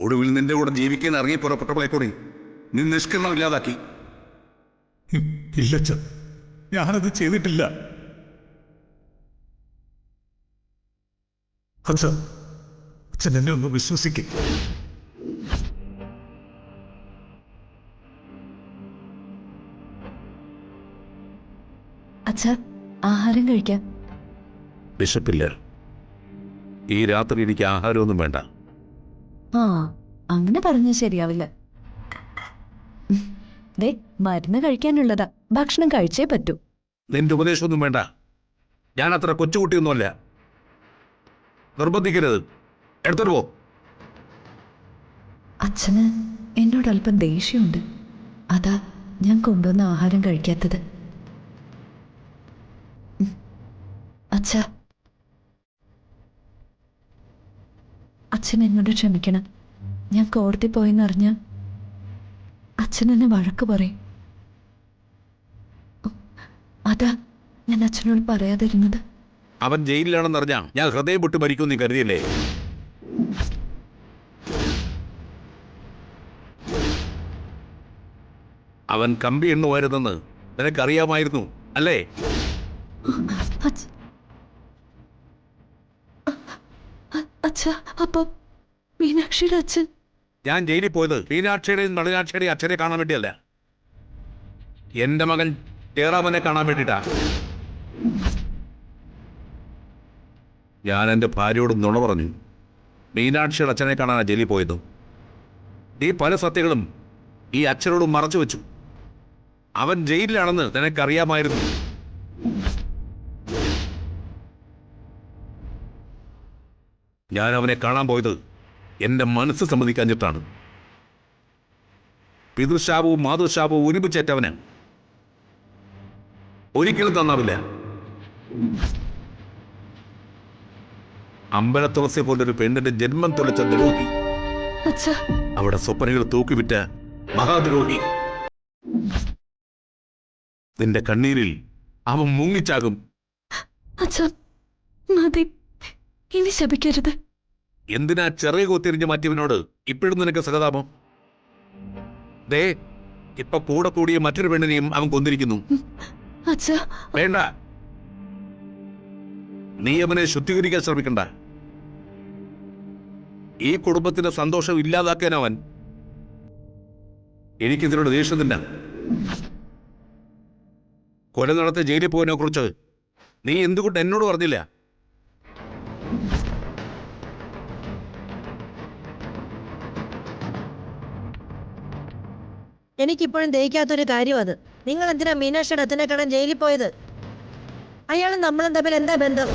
ഒടുവിൽ നിന്റെ കൂടെ ജീവിക്കാൻ ഇറങ്ങി പുറപ്പെട്ടപ്പോഴേ കൂടി നീ നിഷ്കരണം ഇല്ലാതാക്കി. ഇല്ലച്ച, ഞാനത് ചെയ്തിട്ടില്ല. അച്ഛൻ എന്നെ ഒന്ന് വിശ്വസിക്കും. അച്ഛാ, ആഹാരം കഴിക്കാം. വിശപ്പില്ല. ഈ രാത്രി എനിക്ക് ആഹാരമൊന്നും വേണ്ട. ആ, അങ്ങനെ പറഞ്ഞാൽ ശരിയാവില്ല. ദേ, മരുന്ന് കഴിക്കാനുള്ളതാ, ഭക്ഷണം കഴിച്ചേ പറ്റൂ. നിന്റെ ഉപദേശമൊന്നും വേണ്ട. ഞാൻ അത്ര കൊച്ചുകുട്ടിയൊന്നുമല്ല. നിർബന്ധിക്കരുത്. എടുത്തിട്ട് പോ. അച്ഛന് എന്നോട് അല്പം ദേഷ്യമുണ്ട്. അതാ ഞാൻ കൊണ്ടുവന്ന ആഹാരം കഴിക്കാത്തത്. അച്ഛാ, അച്ഛൻ എന്നോട് ക്ഷമിക്കണം. ഞാൻ കോടതി പോയെന്നറിഞ്ഞ അച്ഛൻ എന്നെ വഴക്ക് പറയും. അതാ ഞാൻ അച്ഛനോട് പറയാതിരുന്നത്. അവൻ ജയിലിലാണെന്നറിഞ്ഞാ ഞാൻ ഹൃദയം പൊട്ടി മരിക്കും നീ കരുതിയല്ലേ? അവൻ കമ്പി എണ്ണുമായിരുന്നെന്ന് നിനക്കറിയാമായിരുന്നു അല്ലേ? അച്ഛാ, അപ്പൊ മീനാക്ഷിയുടെ അച്ഛൻ? ഞാൻ ജയിലിൽ പോയത് മീനാക്ഷിയുടെയും നളിനാക്ഷിയുടെയും അച്ഛനെ കാണാൻ വേണ്ടിയല്ല, എന്റെ മകൻ ജയറാമനെ കാണാൻ വേണ്ടിയിട്ടാ. ഞാൻ എൻ്റെ ഭാര്യയോട് നുണ പറഞ്ഞു. മീനാക്ഷിയുടെ അച്ഛനെ കാണാനാണ് ജയിലിൽ പോയത്. ഈ പല സത്യങ്ങളും ഈ അച്ഛനോട് മറച്ചു വെച്ചു. അവൻ ജയിലിലാണെന്ന് നിനക്കറിയാമായിരുന്നു. ഞാൻ അവനെ കാണാൻ പോയത് എൻ്റെ മനസ്സ് സമ്മതിക്കാഞ്ഞിട്ടാണ്. പിതൃശാപവും മാതൃശാപവും ഒരുമിച്ചേറ്റവന് ഒരിക്കലും തന്നാവില്ല. അമ്പലത്തുളസി പോലൊരു പെണ്ണിന്റെ ജന്മം തുലച്ച ദ്രോഹി, അവിടെ സ്വപ്നങ്ങൾ തൂക്കിവിറ്റ മഹാദ്രോഹി. നിന്റെ കണ്ണീരിൽ അവൻ മുങ്ങിച്ചാകും. ഇനി ശപിക്കരുത്. എന്തിനാ ചെറിയ കൊത്തിരിഞ്ഞ് മാറ്റിയവനോട് ഇപ്പോഴും നിനക്ക് സഹതാപം? ദേ, ഇപ്പൊ കൂടെ കൂടിയ മറ്റൊരു പെണ്ണിനെയും അവൻ കൊന്നിരിക്കുന്നു. വേണ്ട, നീ അവനെ ശുദ്ധീകരിക്കാൻ ശ്രമിക്കണ്ട. ഈ കുടുംബത്തിന്റെ സന്തോഷം ഇല്ലാതാക്കാൻ അവൻ. എനിക്കിതിനോട് ദേഷ്യം തന്നെ. കൊല നടത്തി ജയിലിൽ പോയതിനെ കുറിച്ച് നീ എന്തുകൊണ്ട് എന്നോട് പറഞ്ഞില്ല? എനിക്കിപ്പോഴും ദഹിക്കാത്തൊരു കാര്യം അത്. നിങ്ങൾ എന്തിനാ മീനാക്ഷിയുടെ അച്ഛനെ കാണാൻ ജയിലിൽ പോയത്? അയാളും നമ്മളും തമ്മിൽ എന്താ ബന്ധം?